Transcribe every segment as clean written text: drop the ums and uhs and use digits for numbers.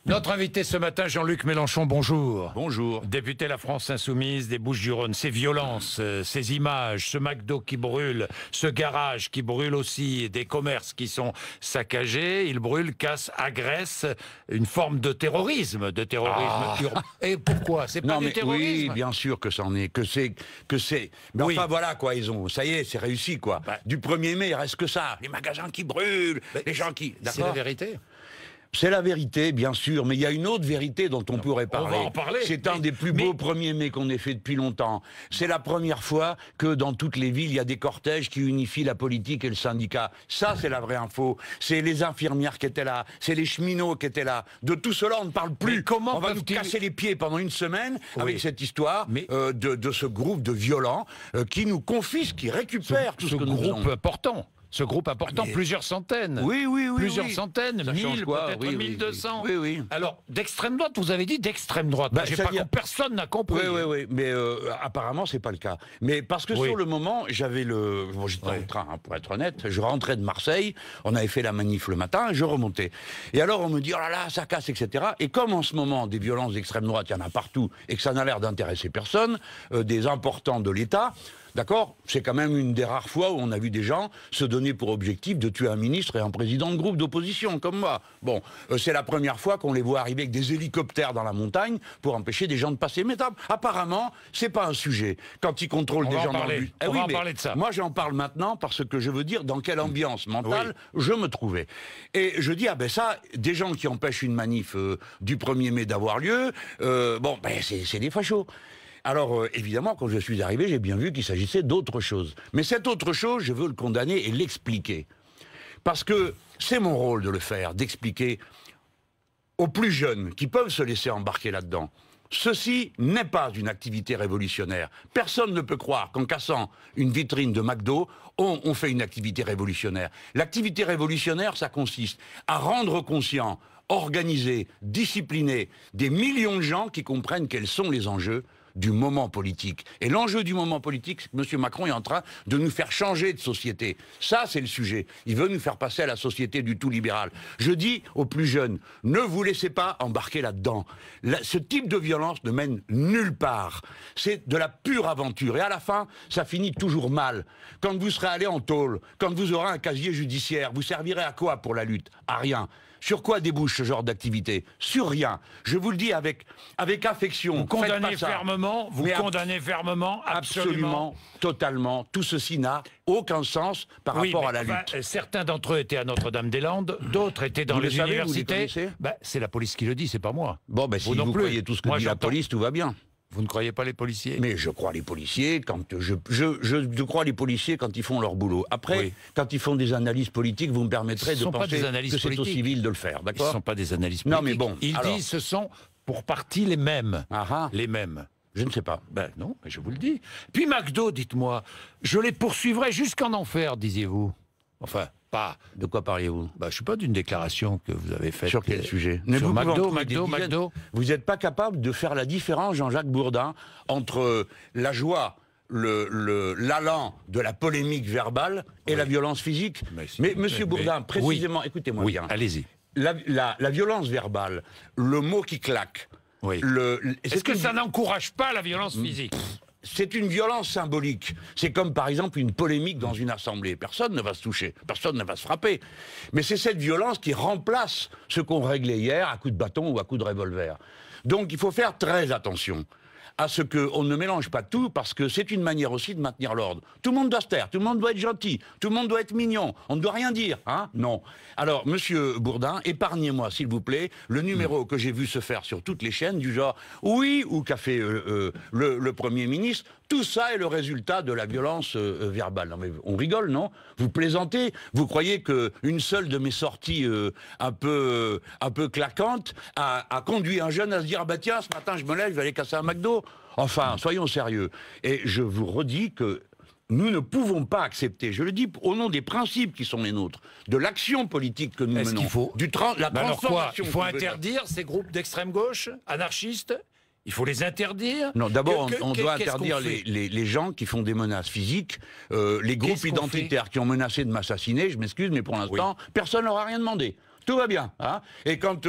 Notre invité ce matin, Jean-Luc Mélenchon, bonjour. Bonjour. Député La France Insoumise des Bouches-du-Rhône. Ces violences, ces images, ce McDo qui brûle, ce garage qui brûle aussi, des commerces qui sont saccagés, il brûle, casse, agresse, une forme de terrorisme urbain. Et pourquoi? C'est pas du terrorisme? Oui, bien sûr que c'en est, que c'est. Mais oui. enfin voilà quoi, ça y est, c'est réussi quoi. Du 1er mai, il reste que ça. Les magasins qui brûlent, les gens qui. C'est la vérité. C'est la vérité, bien sûr, mais il y a une autre vérité dont on pourrait parler. On va en parler. C'est un des plus beaux 1er mai qu'on ait fait depuis longtemps. C'est la première fois que dans toutes les villes, il y a des cortèges qui unifient la politique et le syndicat. Ça, c'est la vraie info. C'est les infirmières qui étaient là, c'est les cheminots qui étaient là. De tout cela, on ne parle plus. Mais comment on va nous casser les pieds pendant une semaine avec cette histoire de ce groupe de violents qui nous confisque, qui récupère tout ce que nous faisons. Ce groupe important, plusieurs centaines. Oui. Plusieurs centaines, 1000, peut-être 1200. Oui. Alors, d'extrême droite, vous avez dit d'extrême droite. Personne n'a compris. Oui, mais apparemment, c'est pas le cas. Mais parce que sur le moment, j'étais en train, pour être honnête, je rentrais de Marseille, on avait fait la manif le matin, je remontais. Et alors, on me dit, oh là là, ça casse, etc. Et comme en ce moment, des violences d'extrême droite, il y en a partout, et que ça n'a l'air d'intéresser personne, des importants de l'État, d'accord? C'est quand même une des rares fois où on a vu des gens se donner pour objectif de tuer un ministre et un président de groupe d'opposition, comme moi. Bon, c'est la première fois qu'on les voit arriver avec des hélicoptères dans la montagne pour empêcher des gens de passer. Mais apparemment, c'est pas un sujet. Quand ils contrôlent des gens dans le bus. On va en parler de ça. Moi, j'en parle maintenant parce que je veux dire dans quelle ambiance mentale je me trouvais. Et je dis, ah ben ça, des gens qui empêchent une manif du 1er mai d'avoir lieu, c'est des fachos. Alors, évidemment, quand je suis arrivé, j'ai bien vu qu'il s'agissait d'autre chose. Mais cette autre chose, je veux le condamner et l'expliquer. Parce que c'est mon rôle de le faire, d'expliquer aux plus jeunes qui peuvent se laisser embarquer là-dedans. Ceci n'est pas une activité révolutionnaire. Personne ne peut croire qu'en cassant une vitrine de McDo, on fait une activité révolutionnaire. L'activité révolutionnaire, ça consiste à rendre conscient, organiser, discipliner des millions de gens qui comprennent quels sont les enjeux du moment politique. Et l'enjeu du moment politique, c'est que M. Macron est en train de nous faire changer de société. Ça, c'est le sujet. Il veut nous faire passer à la société du tout libéral. Je dis aux plus jeunes, ne vous laissez pas embarquer là-dedans. Ce type de violence ne mène nulle part. C'est de la pure aventure. Et à la fin, ça finit toujours mal. Quand vous serez allé en tôle, quand vous aurez un casier judiciaire, vous servirez à quoi pour la lutte? À rien. Sur quoi débouche ce genre d'activité? Sur rien. Je vous le dis avec affection. Vous condamnez fermement, absolument, totalement. Tout ceci n'a aucun sens par rapport à la lutte. Certains d'entre eux étaient à Notre-Dame-des-Landes, d'autres étaient dans les universités. C'est la police qui le dit, c'est pas moi. Bon, si vous croyez tout ce que dit la police, tout va bien. Vous ne croyez pas les policiers? Mais je crois les policiers quand je crois les policiers quand ils font leur boulot. Après, quand ils font des analyses politiques, vous me permettrez de penser que c'est aux civils de le faire, d'accord? Ce ne sont pas des analyses politiques. Non, mais bon. Ils disent ce sont pour partie les mêmes. Les mêmes. Je ne sais pas. Ben non, mais je vous le dis. Puis McDo, dites-moi, je les poursuivrai jusqu'en enfer, disiez-vous. Enfin, pas. De quoi parliez-vous? Je ne suis pas d'une déclaration que vous avez faite. Sur quel sujet? Sur McDo. Vous n'êtes pas capable de faire la différence, Jean-Jacques Bourdin, entre la joie, l'allant de la polémique verbale et la violence physique. Mais Monsieur Bourdin, précisément, écoutez-moi bien. Allez-y. La violence verbale, le mot qui claque. Est-ce que ça n'encourage pas la violence physique? C'est une violence symbolique. C'est comme, par exemple, une polémique dans une assemblée. Personne ne va se toucher, personne ne va se frapper. Mais c'est cette violence qui remplace ce qu'on réglait hier à coups de bâton ou à coups de revolver. Donc il faut faire très attention à ce qu'on ne mélange pas tout, parce que c'est une manière aussi de maintenir l'ordre. Tout le monde doit se taire, tout le monde doit être gentil, tout le monde doit être mignon, on ne doit rien dire, hein? Non. Alors, Monsieur Bourdin, épargnez-moi, s'il vous plaît, le numéro que j'ai vu se faire sur toutes les chaînes, du genre « oui » ou qu'a fait le Premier ministre. Tout ça est le résultat de la violence verbale. Non mais on rigole, non? Vous plaisantez? Vous croyez qu'une seule de mes sorties un peu claquantes a conduit un jeune à se dire « ah bah tiens, ce matin je me lève, je vais aller casser un McDo ». Enfin, soyons sérieux. Et je vous redis que nous ne pouvons pas accepter, je le dis au nom des principes qui sont les nôtres, de l'action politique que nous menons. Qu'il faut la transformation. Il faut interdire ces groupes d'extrême gauche, anarchistes? Il faut les interdire? Non, d'abord, on doit interdire les gens qui font des menaces physiques, les groupes identitaires qui ont menacé de m'assassiner, je m'excuse, mais pour l'instant, personne n'aura rien demandé. Tout va bien. Hein, et quand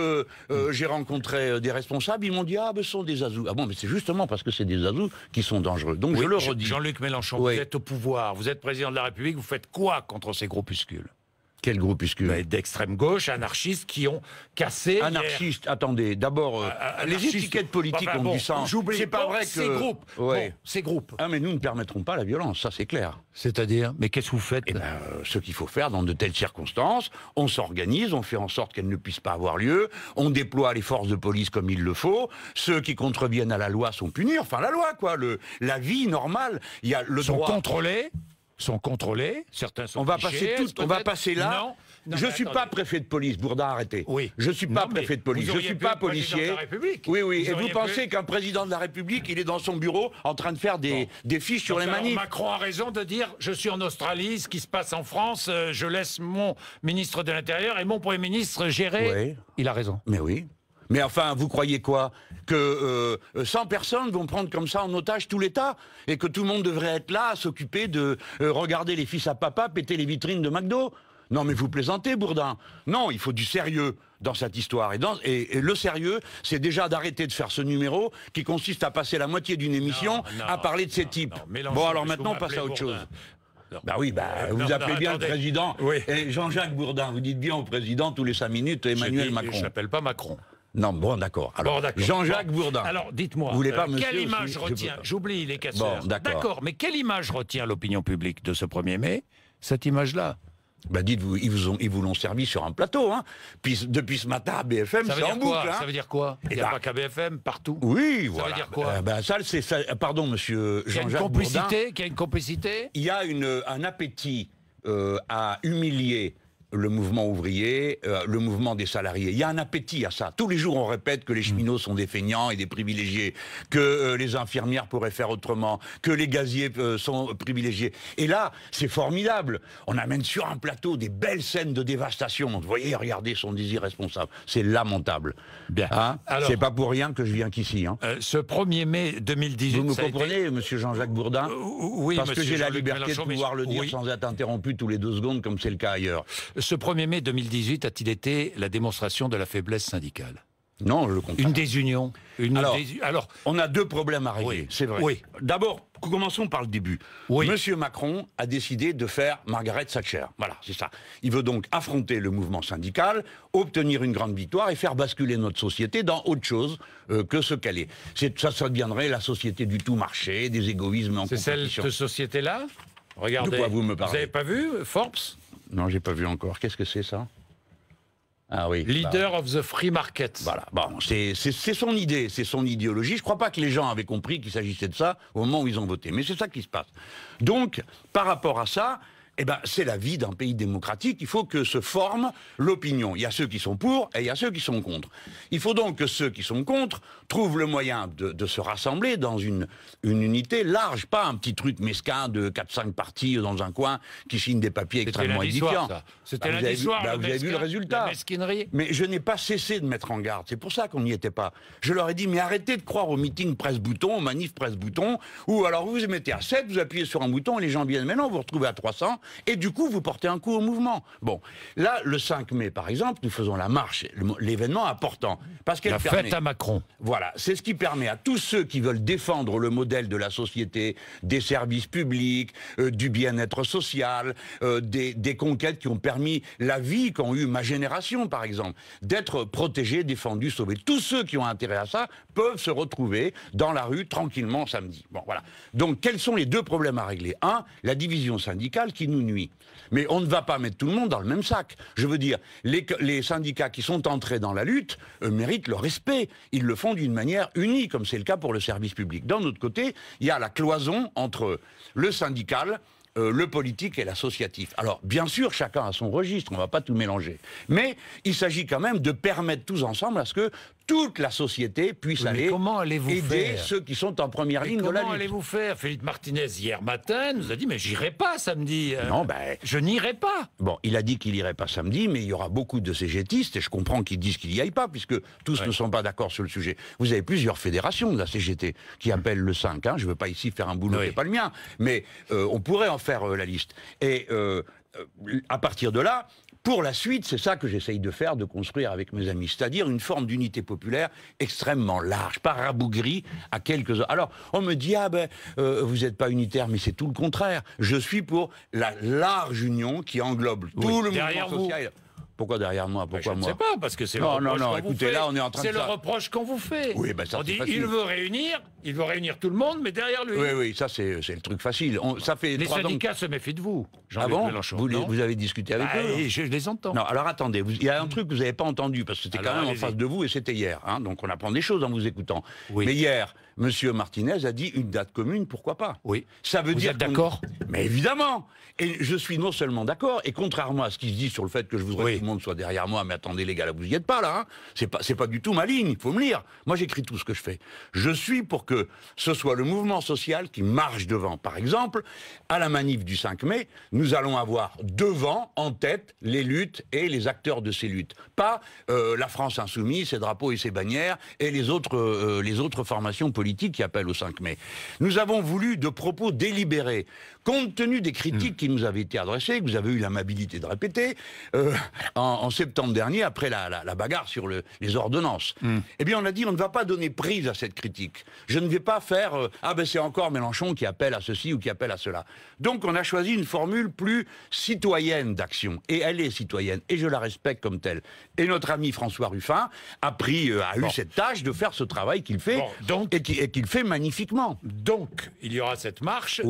j'ai rencontré des responsables, ils m'ont dit « Ah, ben, ce sont des azous ». Ah bon, mais c'est justement parce que c'est des azous qui sont dangereux. Donc je le redis. Jean-Luc Mélenchon, vous êtes au pouvoir, vous êtes président de la République, vous faites quoi contre ces groupuscules? Quel groupuscule? D'extrême gauche, anarchistes qui ont cassé... Anarchistes, attendez, d'abord, les étiquettes politiques ont du sens. C'est pas vrai que... Ces groupes, ces groupes. Ah, mais nous ne permettrons pas la violence, ça c'est clair. C'est-à-dire? Mais qu'est-ce que vous faites? Eh ben, ce qu'il faut faire dans de telles circonstances, on s'organise, on fait en sorte qu'elles ne puissent pas avoir lieu, on déploie les forces de police comme il le faut, ceux qui contreviennent à la loi sont punis, enfin la loi quoi, la vie normale, il y a le droit... Sont contrôlés, certains sont on va passer là. Non, je ne suis pas préfet de police, Bourdin, arrêtez. Oui. Je ne suis pas préfet de police, je ne suis pas policier. Oui, oui. Et vous pensez qu'un président de la République, il est dans son bureau en train de faire des fiches sur les manifs? Macron a raison de dire je suis en Australie, ce qui se passe en France, je laisse mon ministre de l'Intérieur et mon Premier ministre gérer. Oui. Il a raison. Mais oui. Mais enfin, vous croyez quoi? Que 100 personnes vont prendre comme ça en otage tout l'État? Et que tout le monde devrait être là à s'occuper de regarder les fils à papa péter les vitrines de McDo? Non mais vous plaisantez, Bourdin. Non, il faut du sérieux dans cette histoire. Et le sérieux, c'est déjà d'arrêter de faire ce numéro qui consiste à passer la moitié d'une émission à parler de ces types. Bon alors maintenant, on passe à autre chose. Bah oui, vous appelez bien le président. Oui. Et Jean-Jacques Bourdin, vous dites bien au président tous les 5 minutes Emmanuel Macron. Je n'appelle pas Macron. Non, bon, d'accord. Alors, Jean-Jacques Bourdin. Alors, dites-moi, quelle image retient... J'oublie les casseurs. Bon, d'accord, mais quelle image retient l'opinion publique de ce 1er mai? Cette image-là? Bah dites-vous, ils vous l'ont servi sur un plateau, hein. Puis, depuis ce matin, à BFM, c'est en boucle. Hein. Ça veut dire quoi? Il n'y a pas qu'à BFM, partout. Oui, voilà. Ça veut dire quoi? Pardon, monsieur Jean-Jacques Bourdin. Qu'il y a une complicité? Il y a un appétit à humilier le mouvement ouvrier, le mouvement des salariés. Il y a un appétit à ça. Tous les jours, on répète que les cheminots sont des feignants et des privilégiés, que les infirmières pourraient faire autrement, que les gaziers sont privilégiés. Et là, c'est formidable. On amène sur un plateau des belles scènes de dévastation. Vous voyez, regardez, sont des irresponsables. C'est lamentable. Bien. Hein, c'est pas pour rien que je viens qu'ici. Hein. Ce 1er mai 2018... Vous me comprenez, monsieur Jean-Jacques Bourdin? Oui, parce que j'ai la liberté Mélenchon, de pouvoir le dire sans être interrompu tous les 2 secondes, comme c'est le cas ailleurs. Ce 1er mai 2018 a-t-il été la démonstration de la faiblesse syndicale? Non, le contraire. Une désunion. Alors, on a 2 problèmes à régler, oui, c'est vrai. Oui. D'abord, commençons par le début. Oui. Monsieur Macron a décidé de faire Margaret Thatcher. Voilà, c'est ça. Il veut donc affronter le mouvement syndical, obtenir une grande victoire et faire basculer notre société dans autre chose que ce qu'elle est. Ça deviendrait la société du tout marché, des égoïsmes en compétition. C'est cette société-là? Regardez. De quoi vous me parlez? Vous n'avez pas vu Forbes? Non, j'ai pas vu encore. Qu'est-ce que c'est ça? Ah oui. Leader of the free market. Voilà. Bon, c'est son idée, c'est son idéologie. Je crois pas que les gens avaient compris qu'il s'agissait de ça au moment où ils ont voté. Mais c'est ça qui se passe. Donc, par rapport à ça, eh ben, c'est la vie d'un pays démocratique. Il faut que se forme l'opinion. Il y a ceux qui sont pour et il y a ceux qui sont contre. Il faut donc que ceux qui sont contre trouvent le moyen de se rassembler dans une unité large, pas un petit truc mesquin de 4-5 partis dans un coin qui signent des papiers extrêmement édifiants. C'était lundi soir. Vous avez vu le résultat. Mais je n'ai pas cessé de mettre en garde. C'est pour ça qu'on n'y était pas. Je leur ai dit, mais arrêtez de croire au meeting presse-bouton, au manif presse-bouton, ou alors vous vous mettez à 7, vous appuyez sur un bouton et les gens viennent. Mais non, vous vous retrouvez à 300. Et du coup, vous portez un coup au mouvement. Bon, là, le 5 mai, par exemple, nous faisons la marche, l'événement important. Parce qu'elle permet... La fête à Macron. Voilà, c'est ce qui permet à tous ceux qui veulent défendre le modèle de la société, des services publics, du bien-être social, des conquêtes qui ont permis la vie qu'ont eu ma génération, par exemple, d'être protégés, défendus, sauvés. Tous ceux qui ont intérêt à ça peuvent se retrouver dans la rue tranquillement samedi. Bon, voilà. Donc, quels sont les 2 problèmes à régler? Un, la division syndicale qui nous nuit. Mais on ne va pas mettre tout le monde dans le même sac. Je veux dire, les syndicats qui sont entrés dans la lutte méritent le respect. Ils le font d'une manière unie, comme c'est le cas pour le service public. D'un autre côté, il y a la cloison entre le syndical, le politique et l'associatif. Alors, bien sûr, chacun a son registre, on ne va pas tout mélanger. Mais il s'agit quand même de permettre tous ensemble à ce que toute la société puisse aller aider ceux qui sont en première ligne de la lutte. Comment allez-vous faire? Philippe Martinez, hier matin, nous a dit, mais j'irai pas samedi. Non, je n'irai pas. Bon, il a dit qu'il irait pas samedi, mais il y aura beaucoup de CGTistes, et je comprends qu'ils disent qu'il n'y aille pas, puisque tous ne sont pas d'accord sur le sujet. Vous avez plusieurs fédérations de la CGT qui appellent le 5. Hein. Je ne veux pas ici faire un boulot qui n'est pas le mien, mais on pourrait en faire la liste. Et à partir de là, Pour la suite, c'est ça que j'essaye de faire, de construire avec mes amis, c'est-à-dire une forme d'unité populaire extrêmement large, pas rabougrie à quelques heures. Alors, on me dit, vous n'êtes pas unitaire, mais c'est tout le contraire. Je suis pour la large union qui englobe tout le mouvement social. Pourquoi derrière moi? Pourquoi moi? Je ne sais pas, parce que c'est le reproche qu'on vous fait. Là, on est en train de... C'est le reproche qu'on vous fait. Oui, ça, on dit, il veut réunir tout le monde, mais derrière lui. Oui, ça c'est le truc facile. Ça fait les syndicats se méfient de vous, Jean-Luc Mélenchon. Vous avez discuté avec eux? Je les entends. Non, alors attendez, il y a un truc que vous n'avez pas entendu, parce que c'était quand même en face de vous, et c'était hier. Hein, donc on apprend des choses en vous écoutant. Oui. Mais hier, M. Martinez a dit une date commune, pourquoi pas? Oui. Ça veut dire êtes d'accord? Mais évidemment. Et je suis non seulement d'accord, et contrairement à ce qui se dit sur le fait que je voudrais que tout le monde soit derrière moi, mais attendez les gars, là vous n'y êtes pas là, hein. C'est pas du tout ma ligne, il faut me lire. Moi j'écris tout ce que je fais. Je suis pour que ce soit le mouvement social qui marche devant. Par exemple, à la manif du 5 mai, nous allons avoir devant, en tête, les luttes et les acteurs de ces luttes. Pas la France insoumise, ses drapeaux et ses bannières, et les autres formations politiques qui appellent au 5 mai. Nous avons voulu de propos délibérés, compte tenu des critiques qui nous avaient été adressées, que vous avez eu l'amabilité de répéter, en septembre dernier, après la bagarre sur les ordonnances. Eh bien, on a dit, on ne va pas donner prise à cette critique. Je ne vais pas faire, c'est encore Mélenchon qui appelle à ceci ou qui appelle à cela. Donc, on a choisi une formule plus citoyenne d'action. Et elle est citoyenne, et je la respecte comme telle. Et notre ami François Ruffin a eu cette tâche de faire ce travail qu'il fait, et qu'il fait magnifiquement. Donc, il y aura cette marche,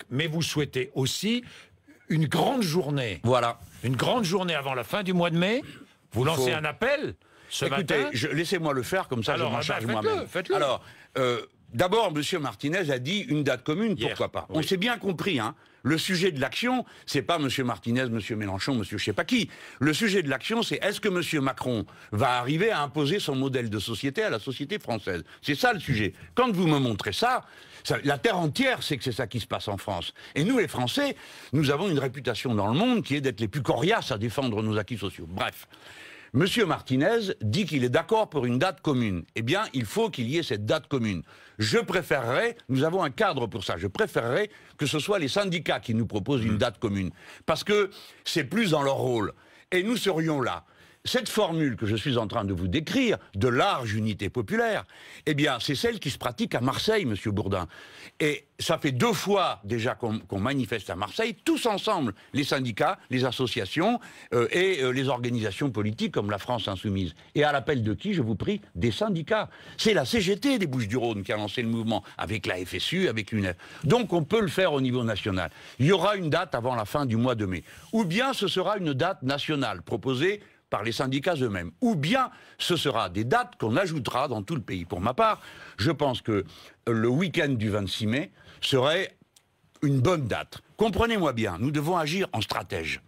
mais vous souhaitez aussi une grande journée. Voilà. Une grande journée avant la fin du mois de mai. Vous lancez un appel ce matin. Laissez-moi le faire, comme ça je m'en charge moi-même. Faites-le. Alors, d'abord, M. Martinez a dit une date commune, pourquoi pas. On s'est bien compris, hein. Le sujet de l'action, c'est pas M. Martinez, M. Mélenchon, M. je sais pas qui. Le sujet de l'action, c'est est-ce que M. Macron va arriver à imposer son modèle de société à la société française? C'est ça le sujet. Quand vous me montrez ça, la terre entière sait que c'est ça qui se passe en France. Et nous, les Français, nous avons une réputation dans le monde qui est d'être les plus coriaces à défendre nos acquis sociaux. Bref. Monsieur Martinez dit qu'il est d'accord pour une date commune. Eh bien, il faut qu'il y ait cette date commune. Je préférerais, nous avons un cadre pour ça, je préférerais que ce soit les syndicats qui nous proposent une date commune. Parce que c'est plus dans leur rôle. Et nous serions là. Cette formule que je suis en train de vous décrire, de large unité populaire, eh bien, c'est celle qui se pratique à Marseille, Monsieur Bourdin. Et ça fait 2 fois déjà qu'on manifeste à Marseille, tous ensemble, les syndicats, les associations et les organisations politiques comme la France Insoumise. Et à l'appel de qui, je vous prie? Des syndicats. C'est la CGT des Bouches-du-Rhône qui a lancé le mouvement, avec la FSU, avec l'UNEF. Donc on peut le faire au niveau national. Il y aura une date avant la fin du mois de mai. Ou bien ce sera une date nationale proposée par les syndicats eux-mêmes. Ou bien ce sera des dates qu'on ajoutera dans tout le pays. Pour ma part, je pense que le week-end du 26 mai serait une bonne date. Comprenez-moi bien, nous devons agir en stratège.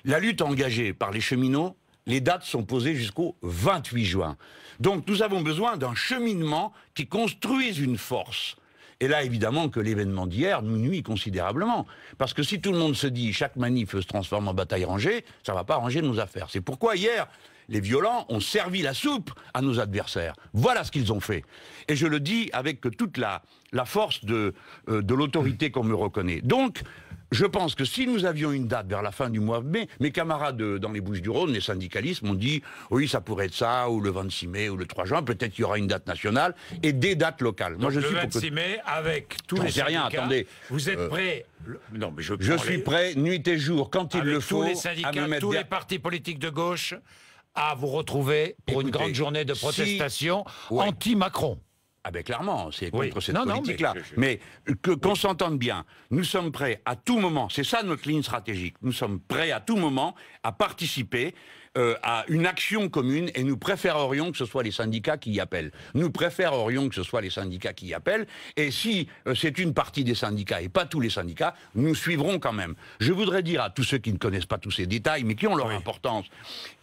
La lutte engagée par les cheminots, les dates sont posées jusqu'au 28 juin. Donc nous avons besoin d'un cheminement qui construise une force. Et là, évidemment, que l'événement d'hier nous nuit considérablement. Parce que si tout le monde se dit chaque manif se transforme en bataille rangée, ça ne va pas ranger nos affaires. C'est pourquoi hier, les violents ont servi la soupe à nos adversaires. Voilà ce qu'ils ont fait. Et je le dis avec toute la force de l'autorité qu'on me reconnaît. Donc, je pense que si nous avions une date vers la fin du mois de mai, mes camarades dans les Bouches-du-Rhône, les syndicalistes, m'ont dit oui, ça pourrait être ça, ou le 26 mai, ou le 3 juin, peut-être qu'il y aura une date nationale, et des dates locales. Donc moi, je suis le 26 mai, avec tous les syndicats, rien, attendez. Vous êtes prêts? Non, mais je suis prêt, nuit et jour, quand il le faut, tous les syndicats, tous les partis politiques de gauche, à vous retrouver pour une grande journée de protestation anti-Macron. Ah ben clairement, c'est contre cette politique-là. Mais qu'on s'entende bien, nous sommes prêts à tout moment, c'est ça notre ligne stratégique, nous sommes prêts à tout moment à participer à une action commune et nous préférerions que ce soit les syndicats qui y appellent. Nous préférerions que ce soit les syndicats qui y appellent et si c'est une partie des syndicats et pas tous les syndicats, nous suivrons quand même. Je voudrais dire à tous ceux qui ne connaissent pas tous ces détails mais qui ont leur importance,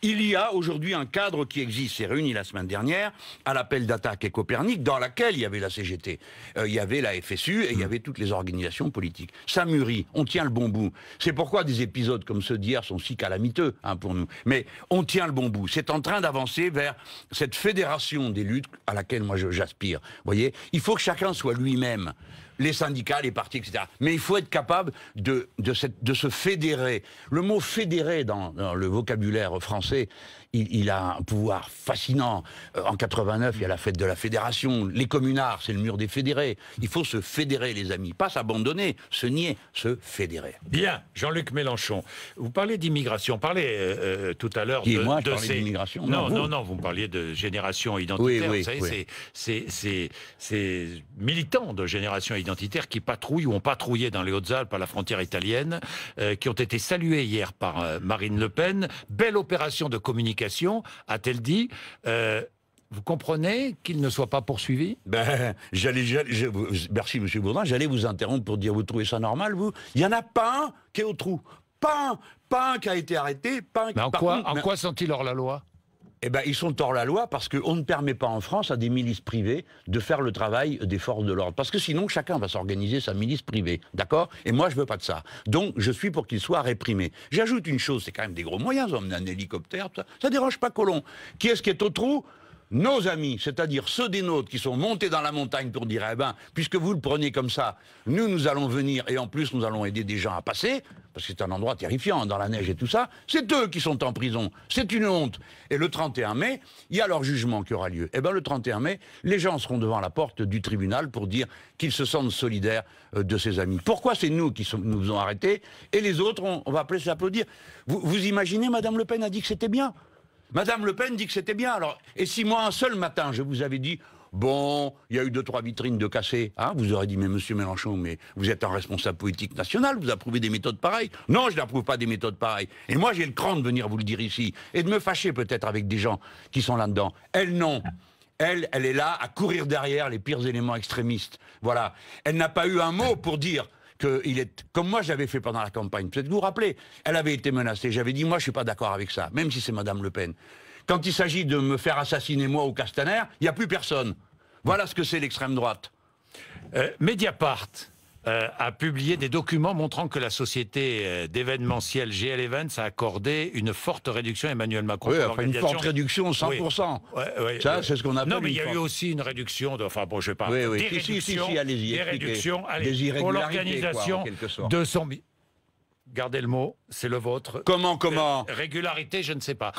il y a aujourd'hui un cadre qui existe, s'est réuni la semaine dernière à l'appel d'Attaque et Copernic dans laquelle il y avait la CGT, il y avait la FSU et il y avait toutes les organisations politiques. Ça mûrit, on tient le bon bout. C'est pourquoi des épisodes comme ceux d'hier sont si calamiteux pour nous. Mais on tient le bon bout. C'est en train d'avancer vers cette fédération des luttes à laquelle moi j'aspire. Vous voyez, il faut que chacun soit lui-même. les syndicats, les partis, etc. Mais il faut être capable de se fédérer. Le mot fédérer dans le vocabulaire français, il a un pouvoir fascinant. En 89, il y a la fête de la fédération. Les communards, c'est le mur des fédérés. Il faut se fédérer, les amis. Pas s'abandonner, se nier, se fédérer. Bien, Jean-Luc Mélenchon, vous parlez d'immigration. Parlez tout à l'heure de... moi, je parlais d'immigration. Non, vous me parliez de génération identitaire. Oui, vous savez, ces militants de génération identitaire qui patrouillent ou ont patrouillé dans les Hautes-Alpes à la frontière italienne, qui ont été salués hier par Marine Le Pen. Belle opération de communication, a-t-elle dit. Vous comprenez qu'il ne soit pas poursuivi? Merci, M. Bourdin. J'allais vous interrompre pour dire, vous trouvez ça normal, vous? Il n'y en a pas un qui est au trou. Pas un qui a été arrêté. Pas un... Mais en quoi sont-ils hors la loi? Eh bien, ils sont hors la loi parce qu'on ne permet pas en France à des milices privées de faire le travail des forces de l'ordre. Parce que sinon, chacun va s'organiser sa milice privée. D'accord? Et moi, je veux pas de ça. Donc, je suis pour qu'ils soient réprimés. J'ajoute une chose, c'est quand même des gros moyens, emmener un hélicoptère, tout ça. Ça dérange pas Colomb. Qui est-ce qui est au trou? Nos amis, c'est-à-dire ceux des nôtres qui sont montés dans la montagne pour dire, eh ben, puisque vous le prenez comme ça, nous allons venir et en plus nous allons aider des gens à passer, parce que c'est un endroit terrifiant, dans la neige et tout ça, c'est eux qui sont en prison. C'est une honte. Et le 31 mai, il y a leur jugement qui aura lieu. Eh ben, le 31 mai, les gens seront devant la porte du tribunal pour dire qu'ils se sentent solidaires de ces amis. Pourquoi c'est nous qui nous ont arrêtés et les autres, on va appeler s'applaudir. Vous imaginez, Madame Le Pen a dit que c'était bien. Madame Le Pen dit que c'était bien. Alors, et si moi, un seul matin, je vous avais dit, bon, il y a eu 2-3 vitrines de cassées, hein, vous aurez dit, mais monsieur Mélenchon, mais vous êtes un responsable politique national, vous approuvez des méthodes pareilles? Non, je n'approuve pas des méthodes pareilles. Et moi, j'ai le cran de venir vous le dire ici, et de me fâcher peut-être avec des gens qui sont là-dedans. Elle, non. Elle est là à courir derrière les pires éléments extrémistes. Voilà. Elle n'a pas eu un mot pour dire qu'il est, comme moi j'avais fait pendant la campagne, peut-être que vous vous rappelez, elle avait été menacée, j'avais dit moi je suis pas d'accord avec ça, même si c'est Madame Le Pen. Quand il s'agit de me faire assassiner moi ou Castaner, il n'y a plus personne. Voilà ce que c'est l'extrême droite. Mediapart a publié des documents montrant que la société d'événementiel GL Events a accordé une forte réduction à Emmanuel Macron. Oui, enfin, une forte réduction, 100%. Oui, ça, c'est ce qu'on appelle. Non, mais il y a eu aussi une réduction, enfin bon, je ne sais pas. Oui, des réductions, allez-y, des réductions, allez, des pour l'organisation de son... Gardez le mot, c'est le vôtre. Comment régularité, je ne sais pas.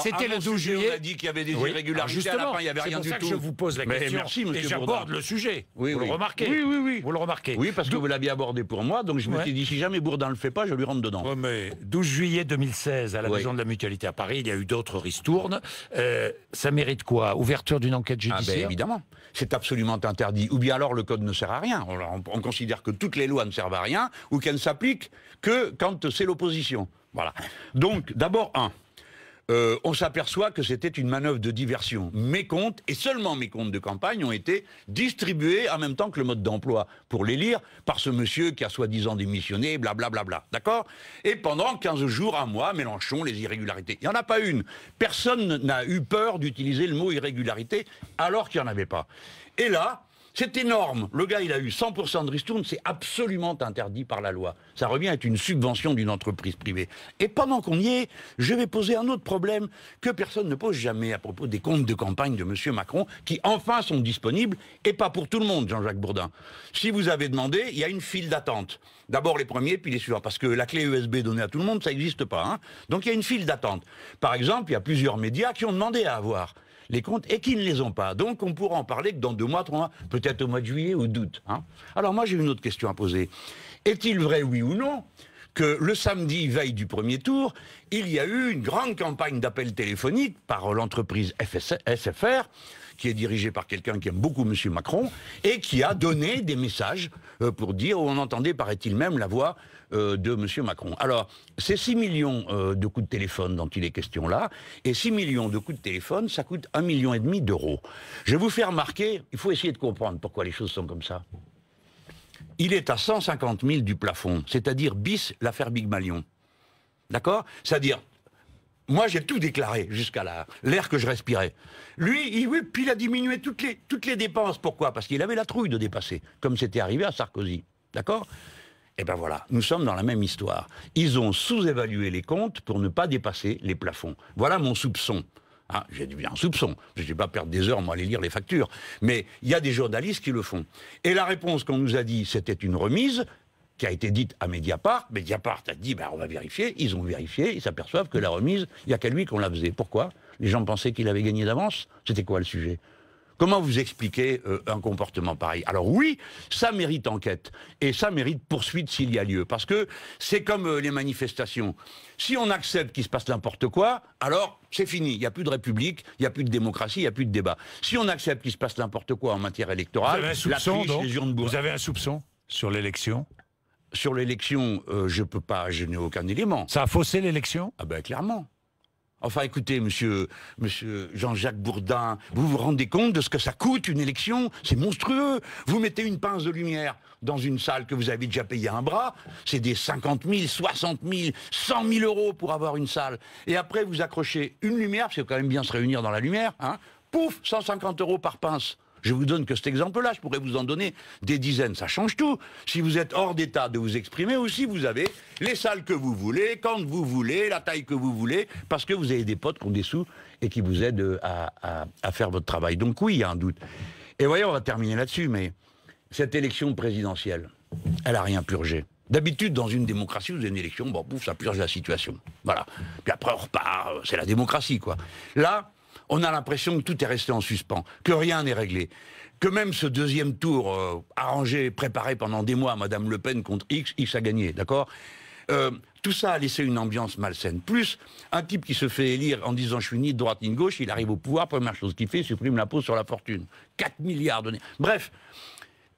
C'était le 12 juillet. On a dit qu'il y avait des irrégularités. Justement, à la fin, il n'y avait rien du tout. C'est pour ça que je vous pose la question. Merci, et j'aborde le sujet. Vous le remarquez. Oui. Vous le remarquez. Oui, parce que vous l'aviez abordé pour moi, donc je me suis dit, si jamais Bourdin ne le fait pas, je lui rentre dedans. Oui, mais 12 juillet 2016, à la Maison de la Mutualité à Paris, il y a eu d'autres ristournes. Ça mérite quoi? Ouverture d'une enquête judiciaire? Évidemment. C'est absolument interdit. Ou bien alors le code ne sert à rien. On considère que toutes les lois ne servent à rien ou qu'elles ne s'appliquent que quand c'est l'opposition. Voilà. Donc, d'abord, on s'aperçoit que c'était une manœuvre de diversion. Mes comptes, et seulement mes comptes de campagne, ont été distribués en même temps que le mode d'emploi pour les lire par ce monsieur qui a soi-disant démissionné, blablabla. D'accord? Et pendant 15 jours, un mois, Mélenchon, les irrégularités. Il n'y en a pas une. Personne n'a eu peur d'utiliser le mot irrégularité alors qu'il n'y en avait pas. Et là, c'est énorme. Le gars, il a eu 100% de ristourne, c'est absolument interdit par la loi. Ça revient à être une subvention d'une entreprise privée. Et pendant qu'on y est, je vais poser un autre problème que personne ne pose jamais à propos des comptes de campagne de M. Macron, qui enfin sont disponibles, et pas pour tout le monde, Jean-Jacques Bourdin. Si vous avez demandé, il y a une file d'attente. D'abord les premiers, puis les suivants, parce que la clé USB donnée à tout le monde, ça n'existe pas. Hein. Donc il y a une file d'attente. Par exemple, il y a plusieurs médias qui ont demandé à avoir les comptes et qui ne les ont pas. Donc on pourra en parler que dans 2 mois, 3 mois, peut-être au mois de juillet ou d'août. Hein. Alors moi j'ai une autre question à poser. Est-il vrai, oui ou non, que le samedi, veille du premier tour, il y a eu une grande campagne d'appels téléphoniques par l'entreprise SFR, qui est dirigée par quelqu'un qui aime beaucoup M. Macron, et qui a donné des messages pour dire, on entendait, paraît-il même, la voix de M. Macron. Alors, c'est 6 millions de coups de téléphone dont il est question là, et 6 millions de coups de téléphone, ça coûte 1,5 million d'euros. Je vais vous faire remarquer, il faut essayer de comprendre pourquoi les choses sont comme ça. Il est à 150 000 du plafond, c'est-à-dire bis l'affaire Big Malion. D'accord? C'est-à-dire, moi j'ai tout déclaré jusqu'à l'air que je respirais. Lui, puis il a diminué toutes les dépenses. Pourquoi? Parce qu'il avait la trouille de dépasser, comme c'était arrivé à Sarkozy. D'accord? Et ben voilà, nous sommes dans la même histoire. Ils ont sous-évalué les comptes pour ne pas dépasser les plafonds. Voilà mon soupçon. Hein, j'ai un soupçon. Je ne vais pas perdre des heures, moi, à aller lire les factures. Mais il y a des journalistes qui le font. Et la réponse qu'on nous a dit, c'était une remise qui a été dite à Mediapart. Mediapart a dit, on va vérifier. Ils ont vérifié. Ils s'aperçoivent que la remise, il n'y a qu'à lui qu'on la faisait. Pourquoi? Les gens pensaient qu'il avait gagné d'avance. C'était quoi le sujet? Comment vous expliquez un comportement pareil? Alors oui, ça mérite enquête, et ça mérite poursuite s'il y a lieu, parce que c'est comme les manifestations. Si on accepte qu'il se passe n'importe quoi, alors c'est fini, il n'y a plus de république, il n'y a plus de démocratie, il n'y a plus de débat. Si on accepte qu'il se passe n'importe quoi en matière électorale, vous avez un soupçon, la triche, les urnes bourrées. Vous avez un soupçon sur l'élection? Sur l'élection, je n'ai aucun élément. Ça a faussé l'élection? Ah ben clairement. Enfin, écoutez, monsieur Jean-Jacques Bourdin, vous vous rendez compte de ce que ça coûte, une élection? C'est monstrueux. Vous mettez une pince de lumière dans une salle que vous avez déjà payé un bras, c'est des 50 000, 60 000, 100 000 euros pour avoir une salle. Et après, vous accrochez une lumière, parce qu'il faut quand même bien se réunir dans la lumière, hein, pouf, 150 euros par pince. Je vous donne que cet exemple-là, je pourrais vous en donner des dizaines, ça change tout. Si vous êtes hors d'état de vous exprimer aussi, vous avez les salles que vous voulez, quand vous voulez, la taille que vous voulez, parce que vous avez des potes qui ont des sous et qui vous aident à faire votre travail. Donc oui, il y a un doute. Et voyez, on va terminer là-dessus, mais cette élection présidentielle, elle n'a rien purgé. D'habitude, dans une démocratie, vous avez une élection, pouf, ça purge la situation. Voilà. Puis après, on repart, c'est la démocratie, quoi. Là, on a l'impression que tout est resté en suspens, que rien n'est réglé, que même ce deuxième tour arrangé, préparé pendant des mois, Madame Le Pen contre X a gagné, d'accord? Tout ça a laissé une ambiance malsaine. Plus, un type qui se fait élire en disant « je suis ni de droite ni de gauche », il arrive au pouvoir, première chose qu'il fait, il supprime l'impôt sur la fortune. 4 milliards donnés. Bref,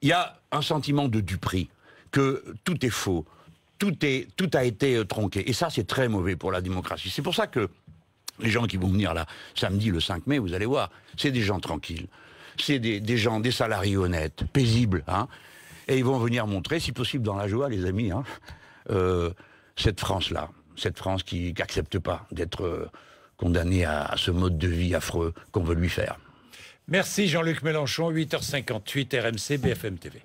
il y a un sentiment de duperie, que tout est faux, tout a été tronqué. Et ça, c'est très mauvais pour la démocratie. C'est pour ça que les gens qui vont venir là, samedi le 5 mai, vous allez voir, c'est des gens tranquilles. C'est des gens, des salariés honnêtes, paisibles. Hein, et ils vont venir montrer, si possible dans la joie, les amis, hein, cette France-là. Cette France qui n'accepte pas d'être condamnée à ce mode de vie affreux qu'on veut lui faire. Merci Jean-Luc Mélenchon, 8h58, RMC, BFM TV.